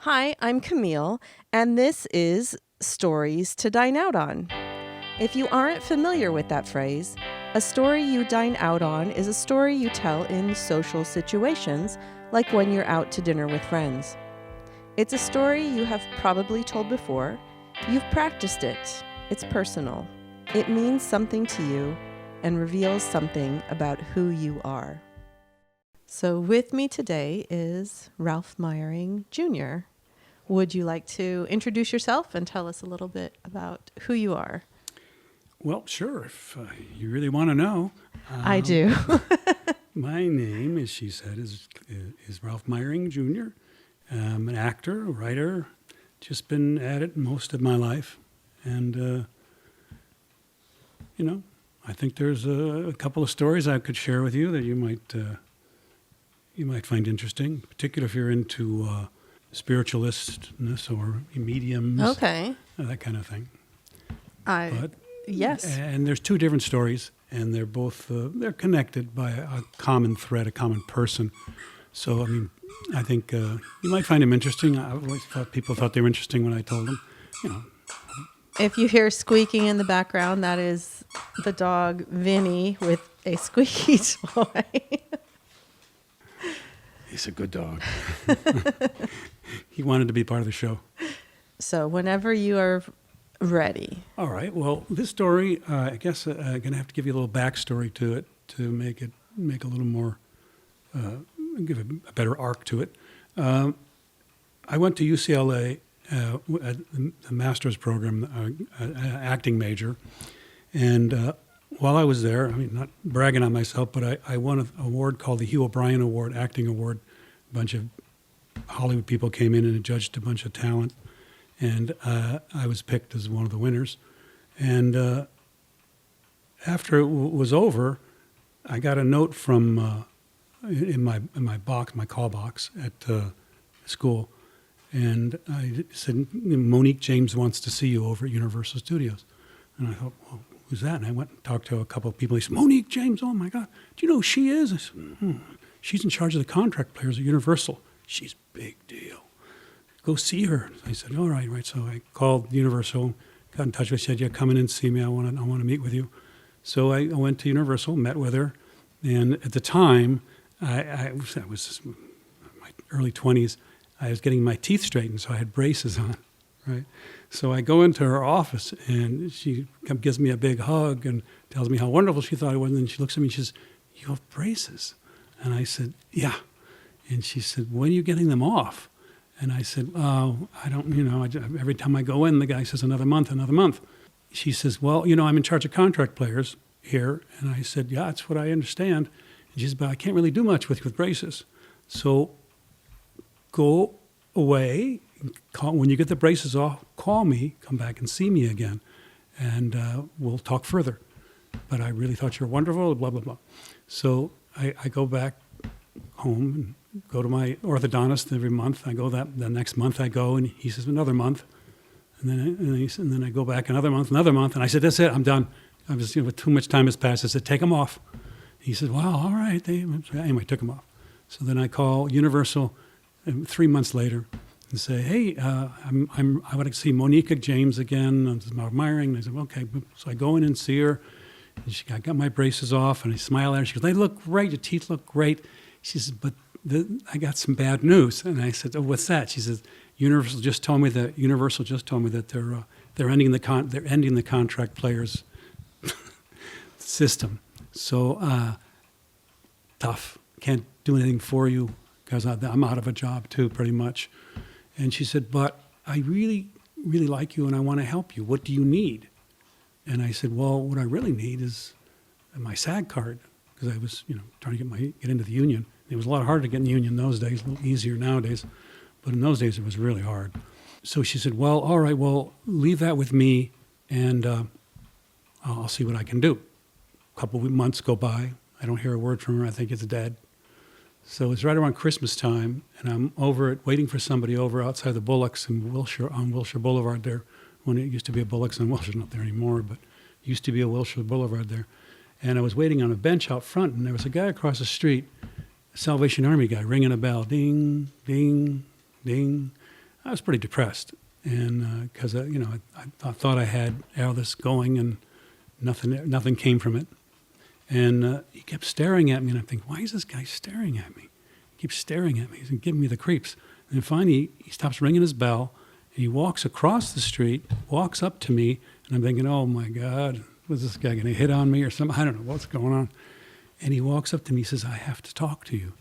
Hi, I'm Camille, and this is Stories to Dine Out On. If you aren't familiar with that phrase, a story you dine out on is a story you tell in social situations, like when you're out to dinner with friends. It's a story you have probably told before. You've practiced it. It's personal. It means something to you and reveals something about who you are. So with me today is Ralph Meyering Jr. Would you like to introduce yourself and tell us a little bit about who you are? Well, sure, if you really want to know. I do. My name, as she said, is Ralph Meyering Jr. I'm an actor, a writer, just been at it most of my life. And, I think there's a couple of stories I could share with you that you might find interesting, particularly if you're into spiritualistness or mediums. Okay. That kind of thing. Yes. And there's two different stories, and they're both they're connected by a common thread, a common person. So, I think you might find them interesting. I always thought people thought they were interesting when I told them, If you hear squeaking in the background, that is the dog Vinny with a squeaky toy. He's a good dog. He wanted to be part of the show. So whenever you are ready. All right. Well, this story, I guess I'm going to have to give you a little backstory to it to make a little more, give a better arc to it. I went to UCLA at the master's program, acting major, and while I was there, not bragging on myself, but I won an award called the Hugh O'Brien Award, Acting Award. A bunch of Hollywood people came in and judged a bunch of talent, and I was picked as one of the winners. And after it was over, I got a note from in my box, my call box at school, and I said, Monique James wants to see you over at Universal Studios. And I thought, well, who's that? And I went and talked to a couple of people. He said, Monique James, oh my God, do you know who she is? I said, she's in charge of the contract players at Universal. She's a big deal. Go see her. I said, all right. So I called Universal, got in touch with her, said, yeah, come in and see me. I want to meet with you. So I went to Universal, met with her. And at the time, I was in my early 20s, I was getting my teeth straightened, so I had braces on, right? So I go into her office, and she gives me a big hug and tells me how wonderful she thought it was. And then she looks at me and she says, you have braces? And I said, yeah. And she said, when are you getting them off? And I said, oh, I don't, every time I go in, the guy says another month. She says, well, I'm in charge of contract players here. And I said, yeah, that's what I understand. And she said, but I can't really do much with braces. So go away, when you get the braces off, call me, come back and see me again, and we'll talk further. But I really thought you were wonderful, blah, blah, blah. So I go back home and go to my orthodontist every month. I go the next month I go, and he says, another month. And then I go back another month, and I said, that's it, I'm done. I was, too much time has passed. I said, take them off. He said, wow, all right. Anyway, took them off. So then I call Universal 3 months later and say, hey, I want to see Monique James again. This is Ralph Meyering. And I said, okay. So I go in and see her. And I got my braces off, and I smile at her. She goes, they look great. Your teeth look great. She says, but I got some bad news. And I said, oh, what's that? She says, Universal just told me that they're ending the contract players system. So tough. Can't do anything for you because I'm out of a job too, pretty much. And she said, but I really, really like you, and I want to help you. What do you need? And I said, well, what I really need is my SAG card, because I was, trying to get into the union. It was a lot harder to get in the union those days, a little easier nowadays. But in those days, it was really hard. So she said, well, all right, well, leave that with me, and I'll see what I can do. A couple of months go by. I don't hear a word from her. I think it's dead. So it's right around Christmas time, and I'm waiting for somebody over outside the Bullocks on Wilshire Boulevard there, when it used to be a Bullocks on Wilshire, not there anymore, but it used to be a Wilshire Boulevard there. And I was waiting on a bench out front, and there was a guy across the street, a Salvation Army guy, ringing a bell, ding, ding, ding. I was pretty depressed, and because I thought I had all this going, and nothing came from it. And he kept staring at me, and I'm thinking, why is this guy staring at me? He keeps staring at me. He's giving me the creeps. And then finally, he stops ringing his bell, and he walks across the street, walks up to me, and I'm thinking, oh my God, was this guy going to hit on me or something? I don't know what's going on. And he walks up to me, he says, I have to talk to you.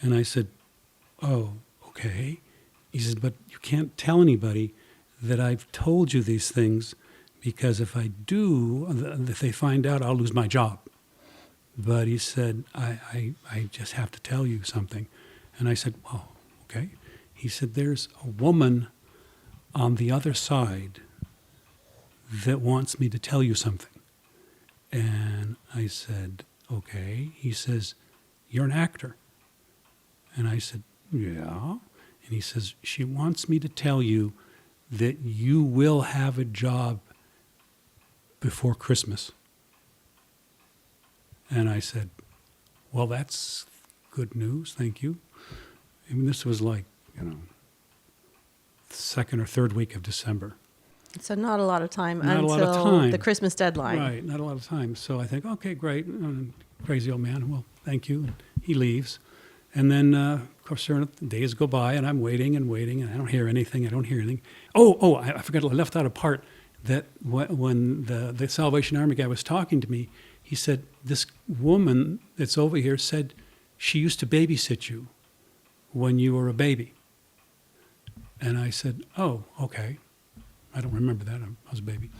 And I said, oh, okay. He says, but you can't tell anybody that I've told you these things, because if I do, if they find out, I'll lose my job. But he said, I just have to tell you something. And I said, oh, okay. He said, there's a woman on the other side that wants me to tell you something. And I said, okay. He says, you're an actor. And I said, yeah. And he says, she wants me to tell you that you will have a job before Christmas. And I said, well, that's good news, thank you. I mean, this was like, second or third week of December. So not a lot of time Not until a lot of time. the Christmas deadline. Right, not a lot of time. So I think, okay, great. Crazy old man, well, thank you. He leaves. And then, of course, the days go by, and I'm waiting, and I don't hear anything. Oh, I forgot, I left out a part that when the Salvation Army guy was talking to me, he said, this woman that's over here said she used to babysit you when you were a baby. And I said, oh, okay. I don't remember that. I was a baby.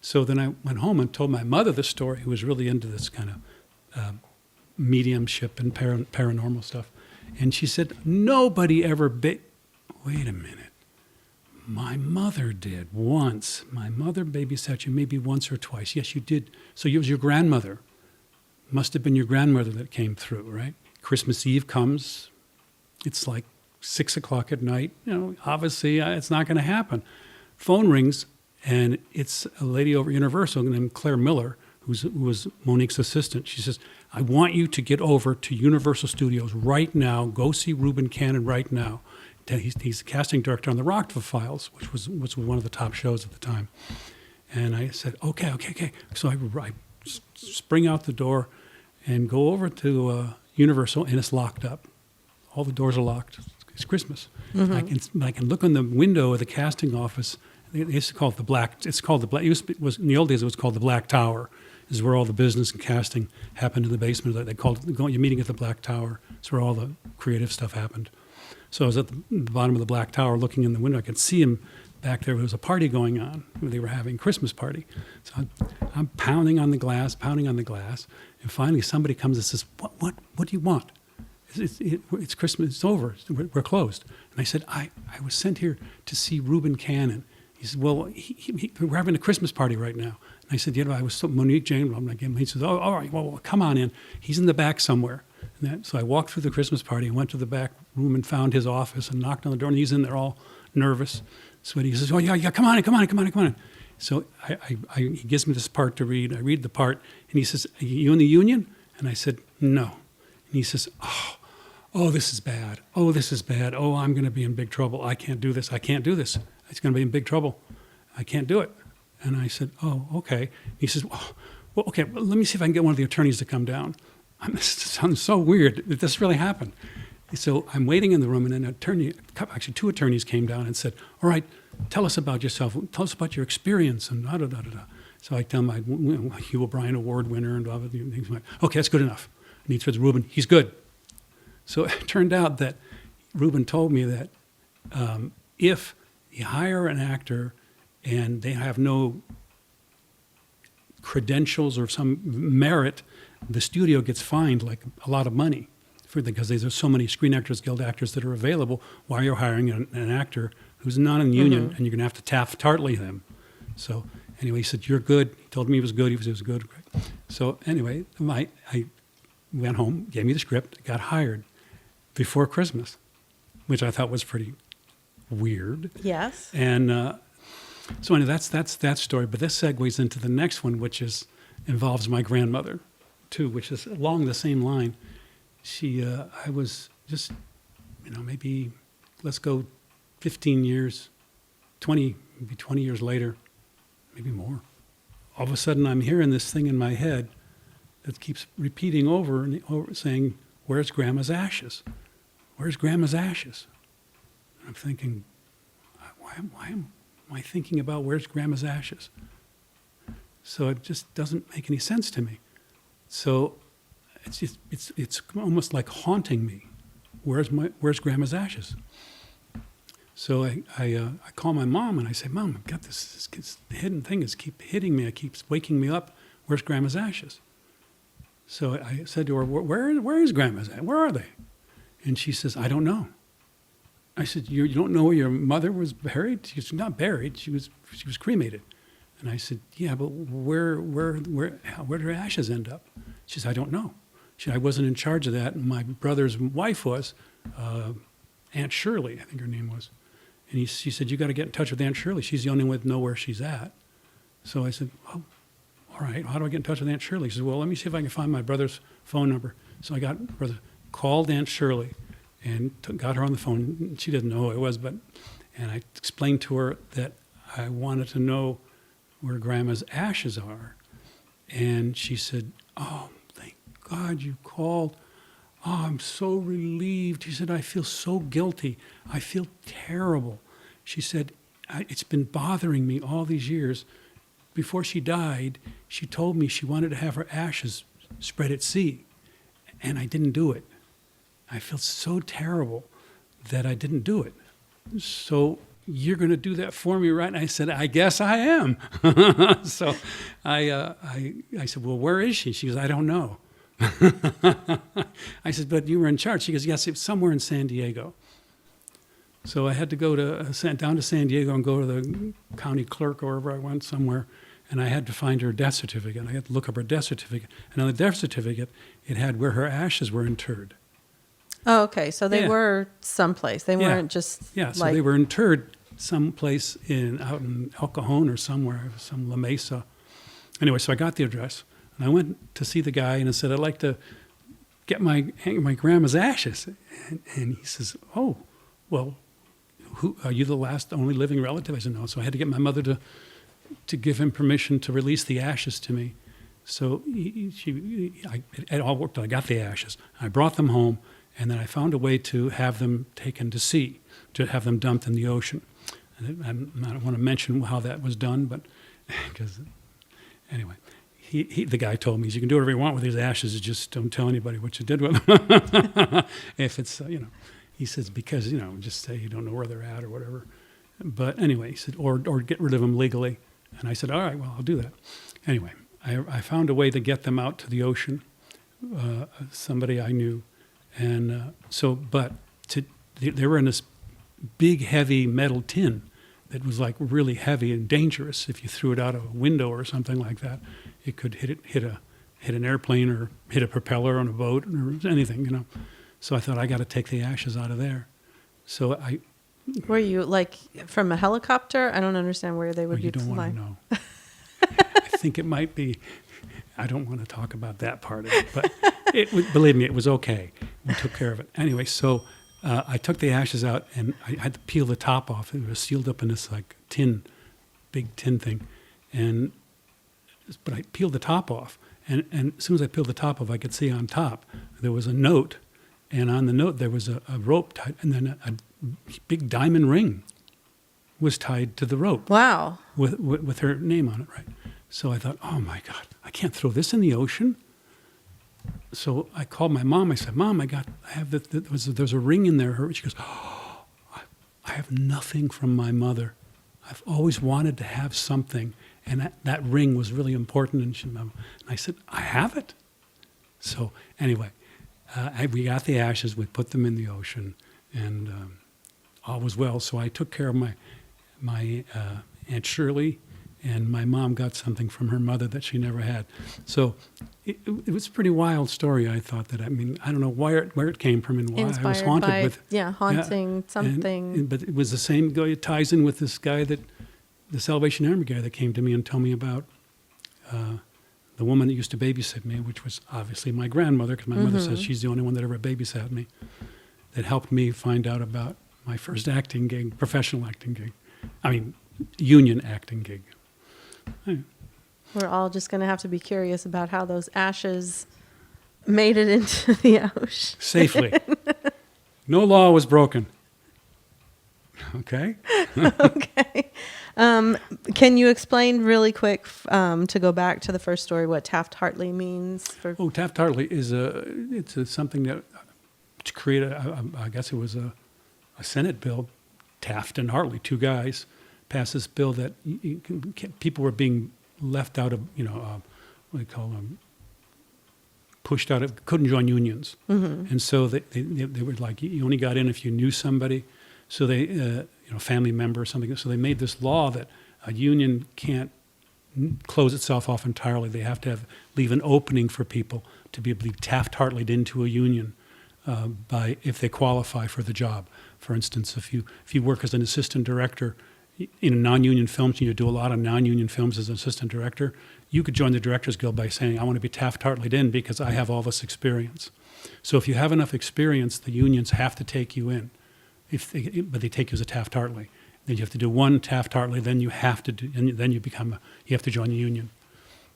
So then I went home and told my mother the story, who was really into this kind of mediumship and paranormal stuff. And she said, nobody ever wait a minute. My mother did once. My mother babysat you maybe once or twice. Yes, you did. So it was your grandmother. Must have been your grandmother that came through, right? Christmas Eve comes. It's like 6 o'clock at night. Obviously it's not going to happen. Phone rings, and it's a lady over at Universal named Claire Miller, who was Monique's assistant. She says, I want you to get over to Universal Studios right now. Go see Reuben Cannon right now. He's the casting director on the Rockville Files, which was one of the top shows at the time. And I said, okay. So I spring out the door and go over to Universal, and it's locked up. All the doors are locked. It's Christmas. Mm-hmm. I can look in the window of the casting office. They used to call it the Black. It's called the Black. It was in the old days. It was called the Black Tower. This is where all the business and casting happened in the basement. They called it, you're meeting at the Black Tower. It's where all the creative stuff happened. So I was at the bottom of the Black Tower looking in the window. I could see him back there. There was a party going on. They were having a Christmas party. So I'm pounding on the glass. And finally somebody comes and says, what do you want? It's Christmas. It's over. We're closed. And I said, I was sent here to see Reuben Cannon. He said, well, we're having a Christmas party right now. And I said, I was Monique Jane. He says, oh, all right, well, come on in. He's in the back somewhere. So I walked through the Christmas party and went to the back room and found his office and knocked on the door. And he's in there all nervous. So he says, oh, yeah, come on in. So he gives me this part to read. I read the part, and he says, are you in the union? And I said, no. And he says, oh, this is bad. Oh, I'm going to be in big trouble. I can't do this. It's going to be in big trouble. I can't do it. And I said, oh, okay. He says, well, okay, well, let me see if I can get one of the attorneys to come down. This sounds so weird that this really happened. So I'm waiting in the room, and two attorneys came down and said, all right, tell us about yourself. Tell us about your experience, and da-da-da-da-da. So I tell them Hugh O'Brien Award winner, and blah, blah, blah. He's like, okay, that's good enough. And he says, Reuben, he's good. So it turned out that Reuben told me that if you hire an actor and they have no credentials or some merit, the studio gets fined like a lot of money because there's so many Screen Actors Guild actors that are available while you're hiring an actor who's not in the union, and you're going to have to Taft-Hartley them. So anyway, he said, you're good. He told me he was good. He was good. Great. So anyway, I went home, gave me the script, got hired before Christmas, which I thought was pretty weird. Yes. And so anyway, that's that story. But this segues into the next one, which involves my grandmother, too, which is along the same line. I was just, maybe let's go 15 years, 20, maybe 20 years later, maybe more, all of a sudden I'm hearing this thing in my head that keeps repeating over and over, saying, "Where's Grandma's ashes? Where's Grandma's ashes?" And I'm thinking, why am I thinking about where's Grandma's ashes? So it just doesn't make any sense to me. So it's almost like haunting me. Where's Grandma's ashes? So I call my mom and I say, "Mom, I've got this hidden thing is keep hitting me. It keeps waking me up. Where's Grandma's ashes?" So I said to her, "Where is Grandma's ashes? Where are they?" And she says, "I don't know." I said, "You don't know where your mother was buried?" She was not buried. She was cremated. And I said, "Yeah, but where did her ashes end up?" She said, "I don't know." She said, "I wasn't in charge of that. And my brother's wife was, Aunt Shirley, I think her name was." And she said, "You got to get in touch with Aunt Shirley. She's the only one to know where she's at." So I said, "Oh, all right. How do I get in touch with Aunt Shirley?" She said, "Well, let me see if I can find my brother's phone number." So I called Aunt Shirley and got her on the phone. She didn't know who it was, and I explained to her that I wanted to know where Grandma's ashes are. And she said, "Oh, thank God you called. Oh, I'm so relieved." She said, "I feel so guilty. I feel terrible." She said, "It's been bothering me all these years. Before she died, she told me she wanted to have her ashes spread at sea, and I didn't do it. I feel so terrible that I didn't do it. So you're going to do that for me, right?" And I said, "I guess I am." So I said, "Well, where is she?" She goes, "I don't know." I said, "But you were in charge." She goes, "Yes, it's somewhere in San Diego." So I had to go down to San Diego and go to the county clerk or wherever I went somewhere, and I had to find her death certificate. I had to look up her death certificate. And on the death certificate, it had where her ashes were interred. Oh, okay. So they were someplace. They weren't just so they were interred someplace out in El Cajon or somewhere, some La Mesa. Anyway, so I got the address, and I went to see the guy, and I said, "I'd like to get my grandma's ashes." And he says, "Oh, well, who are you, the last only living relative?" I said, "No." So I had to get my mother to give him permission to release the ashes to me. So it all worked. I got the ashes. I brought them home. And then I found a way to have them taken to sea, to have them dumped in the ocean. And I don't want to mention how that was done, but because anyway, the guy told me, "You can do whatever you want with these ashes, just don't tell anybody what you did with them." If it's he says, because just say you don't know where they're at or whatever. But anyway, he said, or get rid of them legally. And I said, "All right, well, I'll do that." Anyway, I found a way to get them out to the ocean. Somebody I knew. And they were in this big, heavy metal tin that was like really heavy and dangerous. If you threw it out of a window or something like that, it could hit an airplane or hit a propeller on a boat or anything, So I thought, I got to take the ashes out of there. So Were you like from a helicopter? I don't understand where they would be. You don't want to know. I think it might be. I don't want to talk about that part of it, but believe me, it was okay. We took care of it. Anyway, so I took the ashes out, and I had to peel the top off. It was sealed up in this like big tin thing. But I peeled the top off, and as soon as I peeled the top off, I could see on top there was a note, and on the note there was a rope tied, and then a big diamond ring was tied to the rope. Wow. With her name on it, right? So I thought, oh my God, I can't throw this in the ocean. So I called my mom. I said, "Mom, there's a ring in there." She goes, "Oh, I have nothing from my mother. I've always wanted to have something, and that ring was really important." And I said, "I have it." So anyway, we got the ashes. We put them in the ocean, and all was well. So I took care of my Aunt Shirley. And my mom got something from her mother that she never had. So it was a pretty wild story, I thought. I don't know where it came from and why. Inspired I was haunted with. Haunting something. But it was the same guy. It ties in with this guy the Salvation Army guy that came to me and told me about the woman that used to babysit me, which was obviously my grandmother, because my mother says she's the only one that ever babysat me, that helped me find out about my first acting gig, professional acting gig. I mean, union acting gig. We're all just going to have to be curious about how those ashes made it into the ocean. Safely. No law was broken. Okay? Okay. Can you explain really quick, to go back to the first story, what Taft-Hartley means? Oh, Taft-Hartley is something that to create I guess it was a Senate bill. Taft and Hartley, two guys, passed this bill that people were being left out of, what do you call them? Pushed out of, couldn't join unions. Mm-hmm. And so they were like, you only got in if you knew somebody. So they, family member or something. So they made this law that a union can't close itself off entirely. They have to leave an opening for people to be able to be Taft-Hartley'd into a union if they qualify for the job. For instance, if you work as an assistant director in a non-union films, and you do a lot of non-union films as an assistant director, you could join the Directors Guild by saying, I want to be Taft-Hartley'd in because I have all this experience. So if you have enough experience, the unions have to take you in. But they take you as a Taft-Hartley. Then you have to do one Taft-Hartley, then you have to you have to join the union.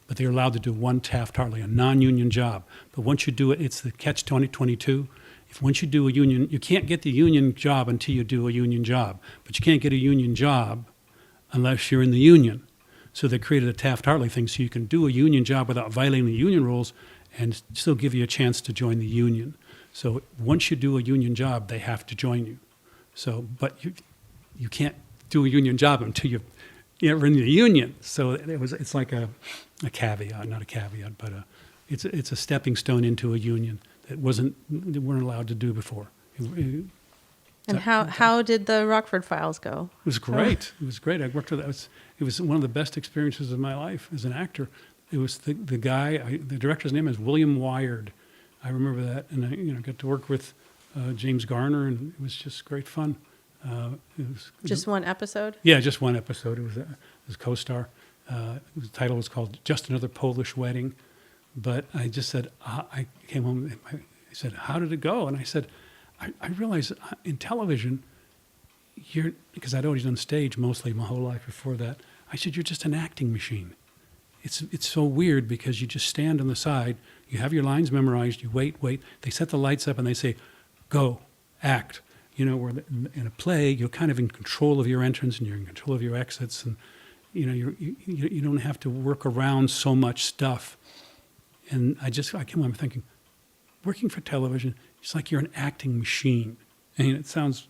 But they're allowed to do one Taft-Hartley, a non-union job. But once you do it, it's the catch-22. Once you do a union, you can't get the union job until you do a union job. But you can't get a union job unless you're in the union. So they created a Taft-Hartley thing so you can do a union job without violating the union rules and still give you a chance to join the union. So once you do a union job, they have to join you. So, but you can't do a union job until you're in the union. So it's like a caveat, not a caveat, but it's a stepping stone into a union that they weren't allowed to do before. And how did the Rockford Files go? It was great. It was great. I worked with that. It was one of the best experiences of my life as an actor. It was the guy. The director's name is William Wired. I remember that, and I got to work with James Garner, and it was just great fun. Just one episode? Yeah, just one episode. It was co-star. The title was called Just Another Polish Wedding. But I just said, I came home, and he said, how did it go? And I said, I realized in television, because I'd always done stage mostly my whole life before that, I said, you're just an acting machine. It's so weird because you just stand on the side, you have your lines memorized, you wait, they set the lights up and they say, go, act. Where in a play, you're kind of in control of your entrance and you're in control of your exits, and you don't have to work around so much stuff. And I came home thinking, working for television, it's like you're an acting machine. And it sounds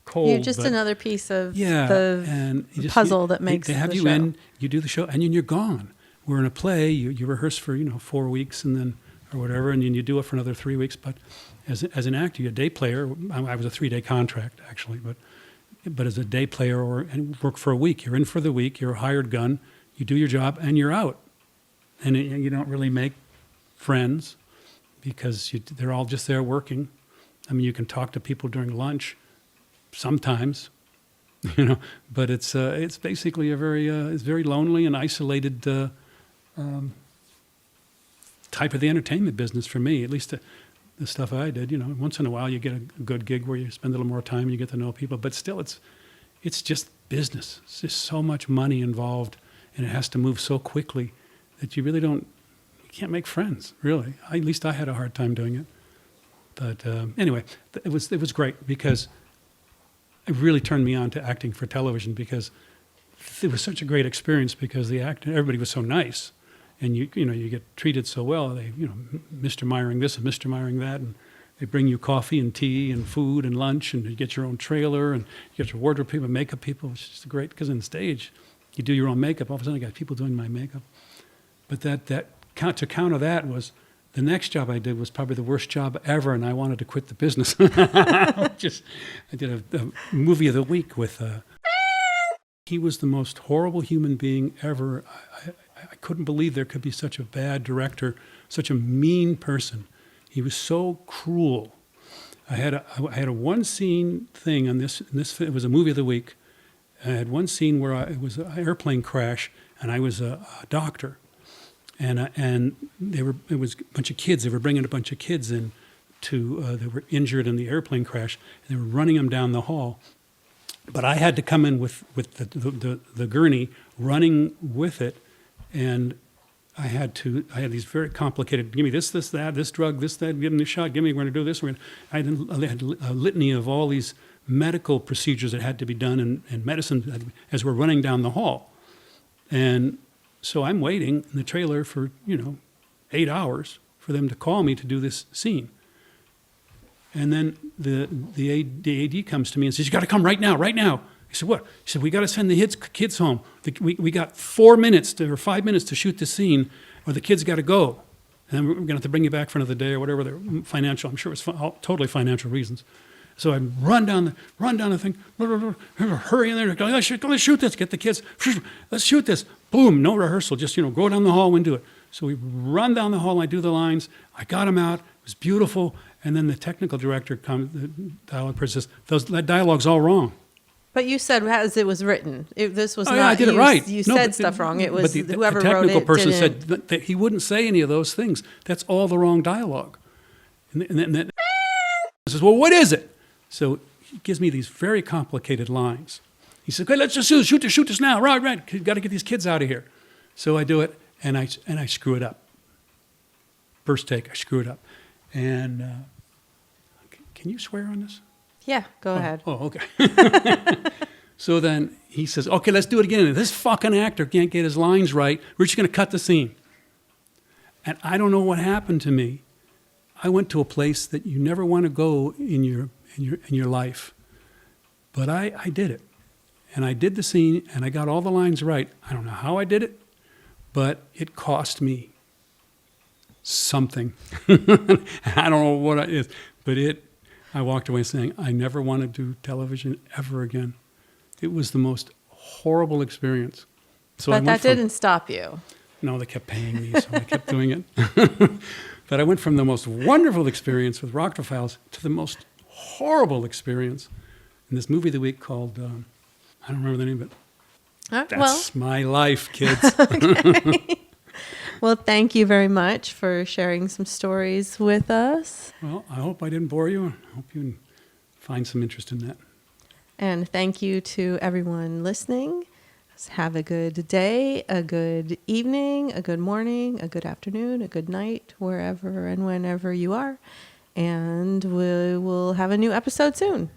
cold. You're just another piece of the puzzle that makes the show. They have you in, you do the show, and then you're gone. We're in a play, you rehearse for 4 weeks and then or whatever, and then you do it for another 3 weeks. But as an actor, you're a day player. I was a 3-day contract actually, but as a day player and work for a week, you're in for the week. You're a hired gun. You do your job and you're out. And you don't really make friends because they're all just there working. I mean, you can talk to people during lunch sometimes, but it's basically it's very lonely and isolated type of the entertainment business for me, at least the stuff I did. Once in a while you get a good gig where you spend a little more time and you get to know people, but still it's just business. It's just so much money involved, and it has to move so quickly that you can't make friends, really. At least I had a hard time doing it. But anyway, it was great because it really turned me on to acting for television because it was such a great experience because everybody was so nice, and you get treated so well. They Mr. Meyering this and Mr. Meyering that, and they bring you coffee and tea and food and lunch, and you get your own trailer and you get your wardrobe people, makeup people, which is great because on stage you do your own makeup. All of a sudden I got people doing my makeup. But to counter that was the next job I did was probably the worst job ever, and I wanted to quit the business. I did a movie of the week with. He was the most horrible human being ever. I couldn't believe there could be such a bad director, such a mean person. He was so cruel. I had a one scene thing on this. It was a movie of the week. I had one scene where it was an airplane crash, and I was a doctor. And it was a bunch of kids. They were bringing a bunch of kids in they were injured in the airplane crash. And they were running them down the hall. But I had to come in with the gurney, running with it, and I had these very complicated, give me this, that, this drug, this, that, give me the shot, give me, we're going to do this. I had a litany of all these medical procedures that had to be done and medicine as we're running down the hall. And so I'm waiting in the trailer for, 8 hours for them to call me to do this scene. And then the AD comes to me and says, you got to come right now. I said, what? He said, we got to send the kids home. We got 4 minutes or 5 minutes to shoot the scene, or the kids got to go. And then we're going to have to bring you back for another day or whatever. They're financial. I'm sure it was totally financial reasons. So I run down the thing, hurry in there. Let's shoot this. Get the kids. Let's shoot this. Boom. No rehearsal. Just go down the hall and do it. So we run down the hall. And I do the lines. I got them out. It was beautiful. And then the technical director comes. The dialogue person says, that dialogue's all wrong. But you said as it was written. This was not. Yeah, I did it right. You said stuff wrong. It was but whoever the wrote it. technical person didn't. said that he wouldn't say any of those things. That's all the wrong dialogue. And then he says, well, what is it? So he gives me these very complicated lines. He says, okay, let's just shoot this now. Right. You've got to get these kids out of here. So I do it, and I screw it up. First take, I screw it up. And can you swear on this? Yeah, go ahead. Oh, okay. So then he says, okay, let's do it again. And this fucking actor can't get his lines right. We're just going to cut the scene. And I don't know what happened to me. I went to a place that you never want to go in your life. But I did it. And I did the scene, and I got all the lines right. I don't know how I did it, but it cost me something. I don't know what it is, but I walked away saying, I never want to do television ever again. It was the most horrible experience. So but that didn't stop you. No, they kept paying me, so I kept doing it. But I went from the most wonderful experience with Rockford Files to the most horrible experience in this movie of the week called, I don't remember the name of it. That's my life, kids. Okay. Well, thank you very much for sharing some stories with us. Well, I hope I didn't bore you. I hope you find some interest in that. And thank you to everyone listening. Have a good day, a good evening, a good morning, a good afternoon, a good night, wherever and whenever you are. And we will have a new episode soon.